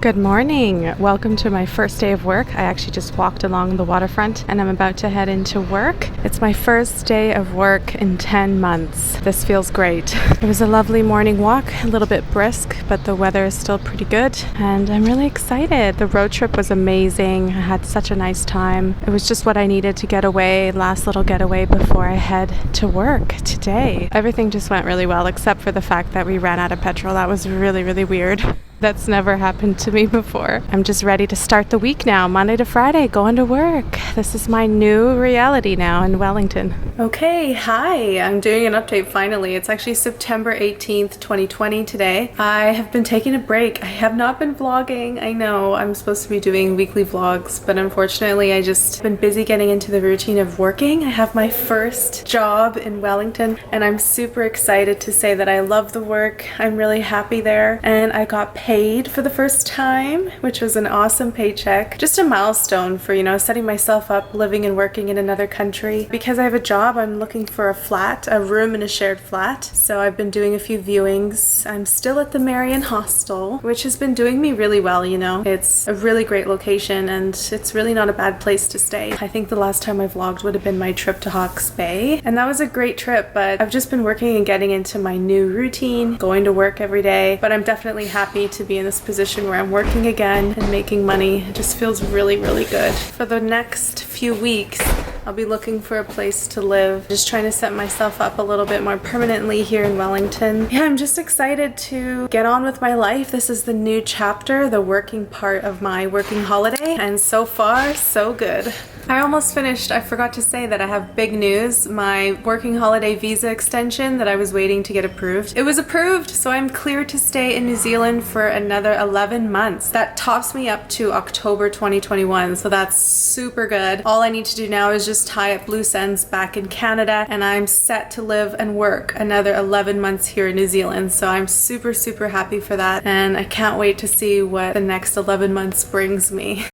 Good morning. Welcome to my first day of work. I actually just walked along the waterfront and I'm about to head into work. It's my first day of work in 10 months. This feels great. It was a lovely morning walk, a little bit brisk, but the weather is still pretty good and I'm really excited. The road trip was amazing. I had such a nice time. It was just what I needed to get away, last little getaway before I head to work today. Everything just went really well except for the fact that we ran out of petrol. That was really, really weird. That's never happened to me before. I'm just ready to start the week now, Monday to Friday, going to work. This is my new reality now in Wellington. Okay, hi. I'm doing an update finally. It's actually September 18th, 2020 today. I have been taking a break. I have not been vlogging. I know I'm supposed to be doing weekly vlogs, but unfortunately I just been busy getting into the routine of working. I have my first job in Wellington and I'm super excited to say that I love the work. I'm really happy there and I got paid for the first time, which was an awesome paycheck. Just a milestone for, setting myself up, living and working in another country. Because I have a job, I'm looking for a flat, a room in a shared flat. So I've been doing a few viewings. I'm still at the Marion hostel, which has been doing me really well, It's a really great location and it's really not a bad place to stay. I think the last time I vlogged would have been my trip to Hawke's Bay. And that was a great trip, but I've just been working and getting into my new routine, going to work every day. But I'm definitely happy to be in this position where I'm working again and making money. It just feels really, really good. For the next few weeks, I'll be looking for a place to live, just trying to set myself up a little bit more permanently here in Wellington. Yeah, I'm just excited to get on with my life. This is the new chapter, the working part of my working holiday, and so far, so good. I almost finished. I forgot to say that I have big news. My working holiday visa extension that I was waiting to get approved. It was approved, so I'm clear to stay in New Zealand for another 11 months. That tops me up to October 2021, so that's super good. All I need to do now is just tie up loose ends back in Canada, and I'm set to live and work another 11 months here in New Zealand, so I'm super, super happy for that, and I can't wait to see what the next 11 months brings me.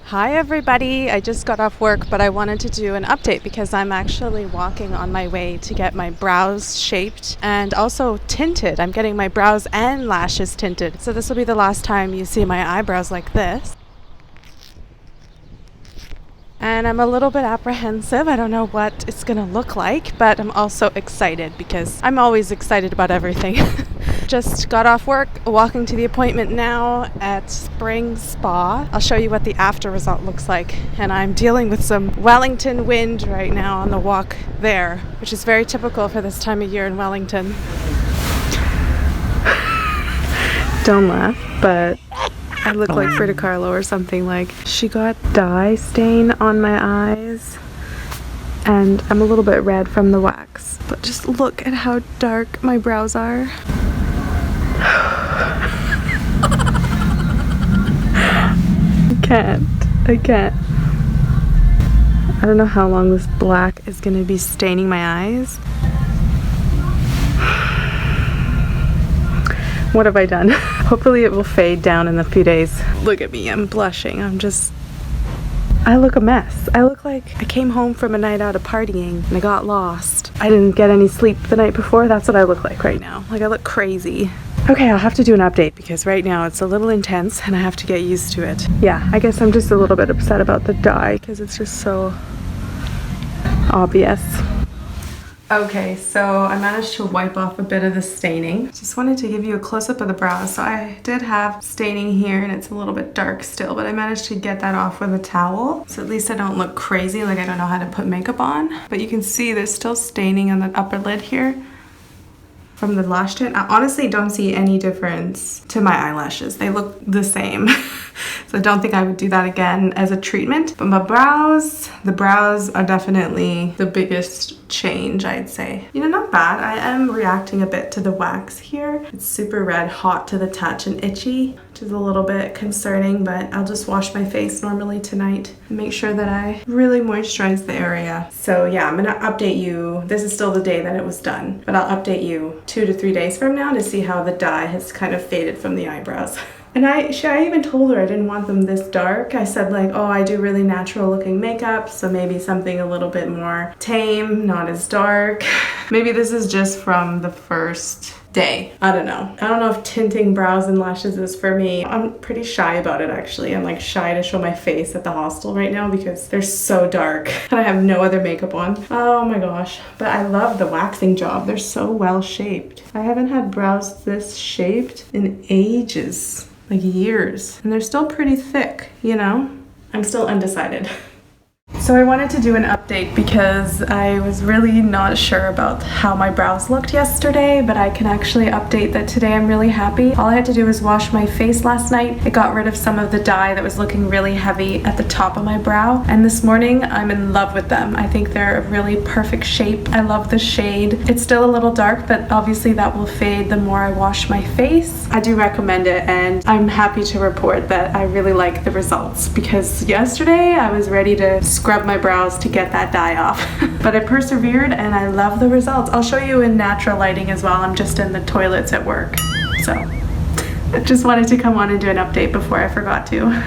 Hi everybody, I just got off work, but I wanted to do an update because I'm actually walking on my way to get my brows shaped and also tinted. I'm getting my brows and lashes tinted. So this will be the last time you see my eyebrows like this. And I'm a little bit apprehensive. I don't know what it's gonna look like, but I'm also excited because I'm always excited about everything. Just got off work, walking to the appointment now at Spring Spa. I'll show you what the after result looks like. And I'm dealing with some Wellington wind right now on the walk there, which is very typical for this time of year in Wellington. Don't laugh, but I look like Frida Kahlo or something. Like, she got dye stain on my eyes and I'm a little bit red from the wax, but just look at how dark my brows are. I can't. I don't know how long this black is gonna be staining my eyes. What have I done? Hopefully it will fade down in a few days. Look at me, I'm blushing. I look a mess. I look like I came home from a night out of partying and I got lost. I didn't get any sleep the night before. That's what I look like right now. Like, I look crazy. Okay, I'll have to do an update because right now it's a little intense and I have to get used to it. Yeah, I guess I'm just a little bit upset about the dye because it's just so obvious. Okay, so I managed to wipe off a bit of the staining. Just wanted to give you a close-up of the brows. So I did have staining here and it's a little bit dark still, but I managed to get that off with a towel. So at least I don't look crazy, like I don't know how to put makeup on. But you can see there's still staining on the upper lid here from the lash tint. I honestly don't see any difference to my eyelashes. They look the same. So I don't think I would do that again as a treatment. But my brows, the brows are definitely the biggest change, I'd say. Not bad. I am reacting a bit to the wax here. It's super red, hot to the touch and itchy, which is a little bit concerning, but I'll just wash my face normally tonight and make sure that I really moisturize the area. So yeah, I'm gonna update you. This is still the day that it was done, but I'll update you 2 to 3 days from now to see how the dye has kind of faded from the eyebrows. And I even told her I didn't want them this dark. I said like, oh, I do really natural looking makeup, so maybe something a little bit more tame, not as dark. Maybe this is just from the first day. I don't know if tinting brows and lashes is for me. I'm pretty shy about it actually. I'm like shy to show my face at the hostel right now because they're so dark and I have no other makeup on. Oh my gosh. But I love the waxing job. They're so well shaped. I haven't had brows this shaped in ages, like years. And they're still pretty thick, you know? I'm still undecided. So I wanted to do an update because I was really not sure about how my brows looked yesterday, but I can actually update that today I'm really happy. All I had to do was wash my face last night. It got rid of some of the dye that was looking really heavy at the top of my brow, and this morning I'm in love with them. I think they're a really perfect shape. I love the shade. It's still a little dark, but obviously that will fade the more I wash my face. I do recommend it, and I'm happy to report that I really like the results because yesterday I was ready to scrub my brows to get that dye off. But I persevered and I love the results. I'll show you in natural lighting as well. I'm just in the toilets at work. So I just wanted to come on and do an update before I forgot to.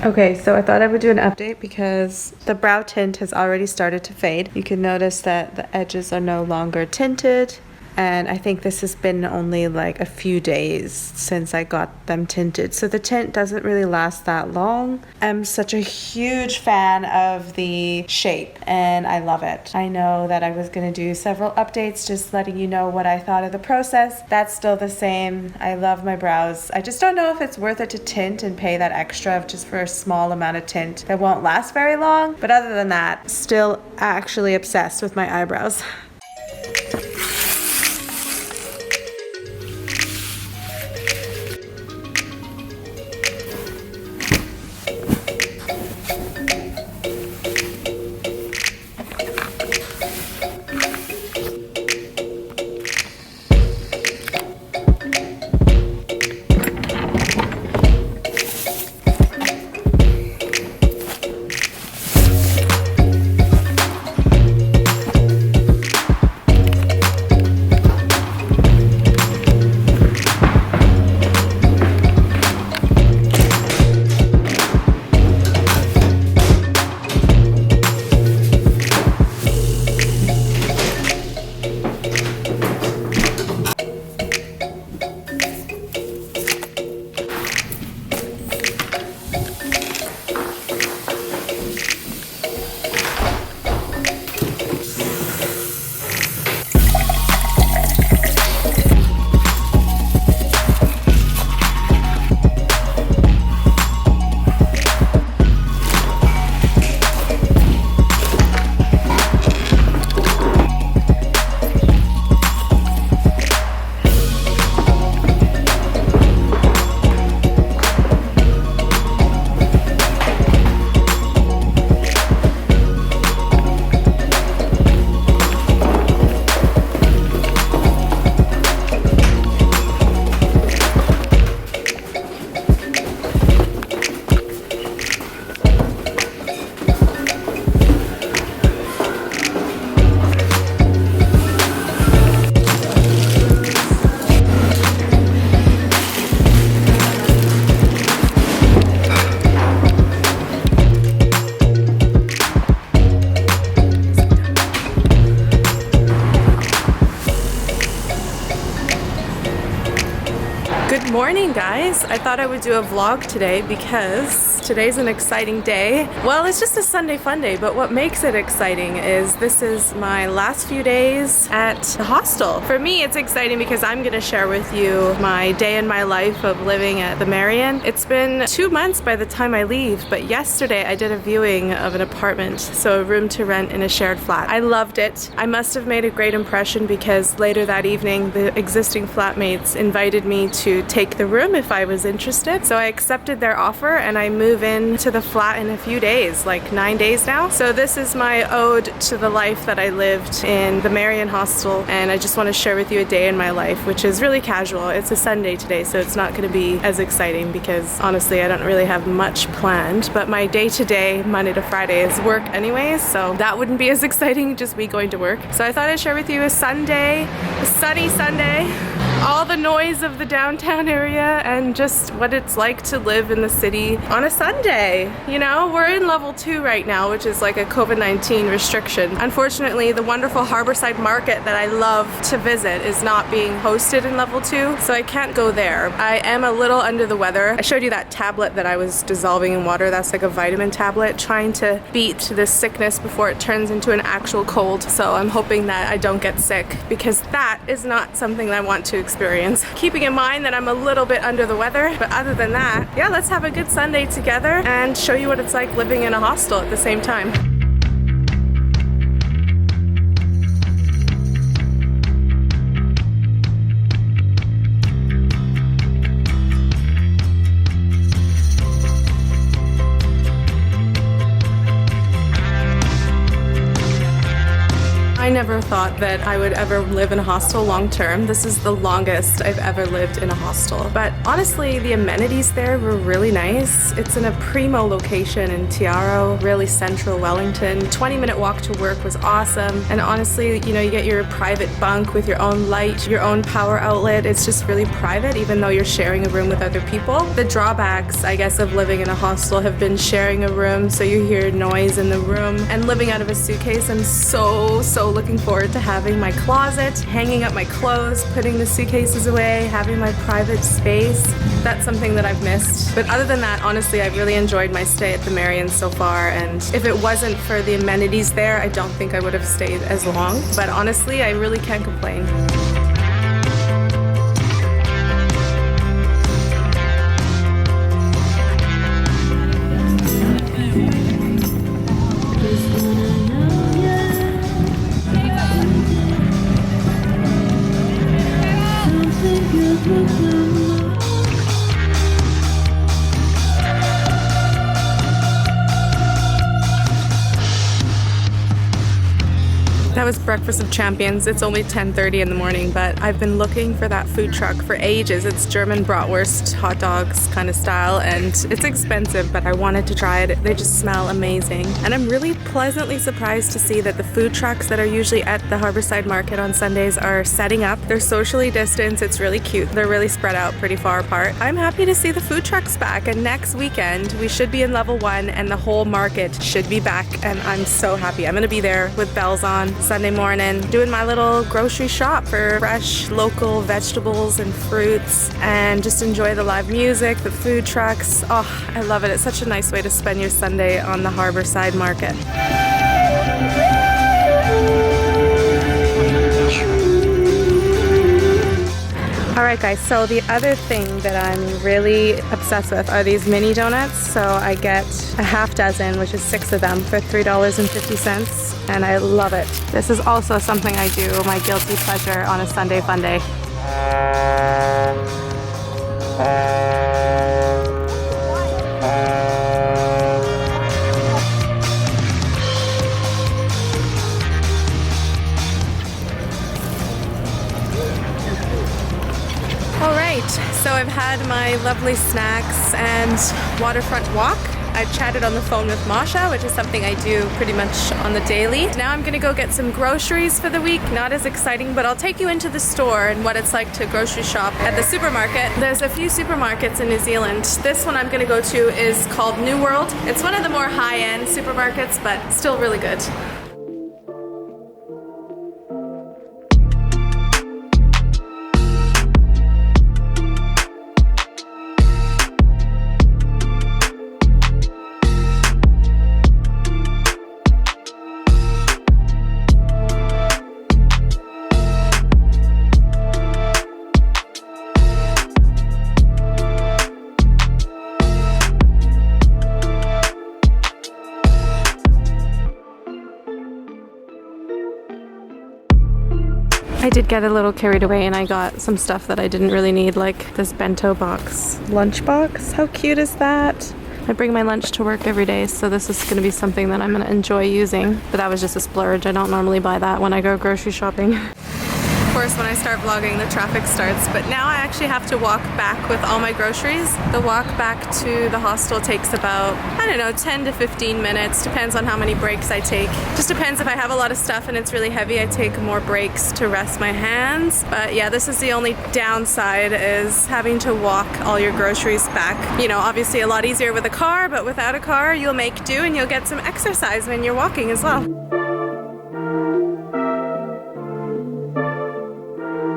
Okay, so I thought I would do an update because the brow tint has already started to fade. You can notice that the edges are no longer tinted. And I think this has been only like a few days since I got them tinted. So the tint doesn't really last that long. I'm such a huge fan of the shape and I love it. I know that I was going to do several updates just letting you know what I thought of the process. That's still the same. I love my brows. I just don't know if it's worth it to tint and pay that extra just for a small amount of tint that won't last very long. But other than that, still actually obsessed with my eyebrows. Good morning, guys. I thought I would do a vlog today because today's an exciting day. Well, it's just a Sunday fun day, but what makes it exciting is this is my last few days at the hostel. For me, it's exciting because I'm gonna share with you my day in my life of living at the Marion. It's been 2 months by the time I leave, but yesterday I did a viewing of an apartment, so a room to rent in a shared flat. I loved it. I must have made a great impression because later that evening, the existing flatmates invited me to take the room if I was interested. So I accepted their offer and I move into the flat in a few days, like 9 days now. So this is my ode to the life that I lived in the Marion hostel, and I just want to share with you a day in my life, which is really casual. It's a Sunday today, so it's not going to be as exciting because honestly I don't really have much planned, but my day-to-day, Monday to Friday, is work anyways, so that wouldn't be as exciting, just me going to work. So I thought I'd share with you a Sunday, a sunny Sunday, all the noise of the downtown area and just what it's like to live in the city on a Sunday Sunday. You know, we're in level 2 right now, which is like a COVID-19 restriction. Unfortunately, the wonderful Harborside Market that I love to visit is not being hosted in level 2, so I can't go there. I am a little under the weather. I showed you that tablet that I was dissolving in water. That's like a vitamin tablet, trying to beat this sickness before it turns into an actual cold. So I'm hoping that I don't get sick, because that is not something that I want to experience. Keeping in mind that I'm a little bit under the weather, but other than that, yeah, let's have a good Sunday together and show you what it's like living in a hostel at the same time. I never thought that I would ever live in a hostel long term. This is the longest I've ever lived in a hostel. But honestly, the amenities there were really nice. It's in a primo location in Tiaro, really central Wellington. 20-minute walk to work was awesome. And honestly, you know, you get your private bunk with your own light, your own power outlet. It's just really private, even though you're sharing a room with other people. The drawbacks, I guess, of living in a hostel have been sharing a room, so you hear noise in the room, and living out of a suitcase. I'm so looking forward to having my closet, hanging up my clothes, putting the suitcases away, having my private space. That's something that I've missed. But other than that, honestly, I've really enjoyed my stay at the Marion so far, and if it wasn't for the amenities there, I don't think I would have stayed as long. But honestly, I really can't complain. That was Breakfast of Champions. It's only 10:30 in the morning, but I've been looking for that food truck for ages. It's German bratwurst, hot dogs kind of style, and it's expensive, but I wanted to try it. They just smell amazing. And I'm really pleasantly surprised to see that the food trucks that are usually at the Harborside Market on Sundays are setting up. They're socially distanced. It's really cute. They're really spread out pretty far apart. I'm happy to see the food trucks back, and next weekend we should be in level 1 and the whole market should be back, and I'm so happy. I'm gonna be there with bells on Sunday morning, doing my little grocery shop for fresh local vegetables and fruits, and just enjoy the live music, the food trucks. Oh, I love it. It's such a nice way to spend your Sunday on the Harborside Market. Alright guys, so the other thing that I'm really obsessed with are these mini donuts. So I get a half dozen, which is 6 of them, for $3.50, and I love it. This is also something I do, my guilty pleasure on a Sunday fun day. So I've had my lovely snacks and waterfront walk. I've chatted on the phone with Masha, which is something I do pretty much on the daily. Now I'm gonna go get some groceries for the week. Not as exciting, but I'll take you into the store and what it's like to grocery shop at the supermarket. There's a few supermarkets in New Zealand. This one I'm gonna go to is called New World. It's one of the more high-end supermarkets, but still really good. I did get a little carried away and I got some stuff that I didn't really need, like this bento box, lunch box. How cute is that? I bring my lunch to work every day, so this is going to be something that I'm going to enjoy using. But that was just a splurge. I don't normally buy that when I go grocery shopping. course, when I start vlogging, the traffic starts, but now I actually have to walk back with all my groceries. The walk back to the hostel takes about, I don't know, 10 to 15 minutes. Depends on how many breaks I take. Just depends if I have a lot of stuff and it's really heavy, I take more breaks to rest my hands. But yeah, this is the only downside, is having to walk all your groceries back. You know, obviously a lot easier with a car, but without a car, you'll make do and you'll get some exercise when you're walking as well.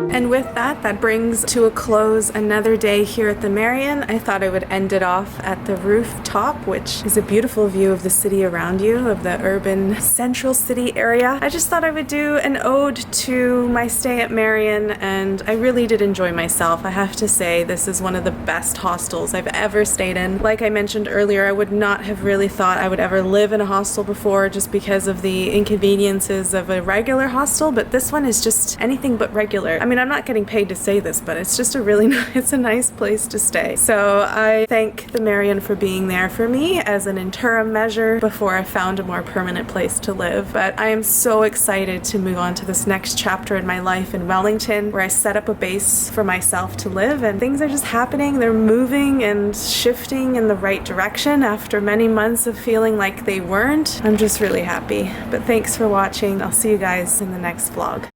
And with that, that brings to a close another day here at the Marion. I thought I would end it off at the rooftop, which is a beautiful view of the city around you, of the urban central city area. I just thought I would do an ode to my stay at Marion, and I really did enjoy myself. I have to say, this is one of the best hostels I've ever stayed in. Like I mentioned earlier, I would not have really thought I would ever live in a hostel before, just because of the inconveniences of a regular hostel, but this one is just anything but regular. I mean, I'm not getting paid to say this, but it's just a really it's a nice place to stay. So I thank the Marion for being there for me as an interim measure before I found a more permanent place to live. But I am so excited to move on to this next chapter in my life in Wellington, where I set up a base for myself to live, and things are just happening. They're moving and shifting in the right direction after many months of feeling like they weren't. I'm just really happy. But thanks for watching. I'll see you guys in the next vlog.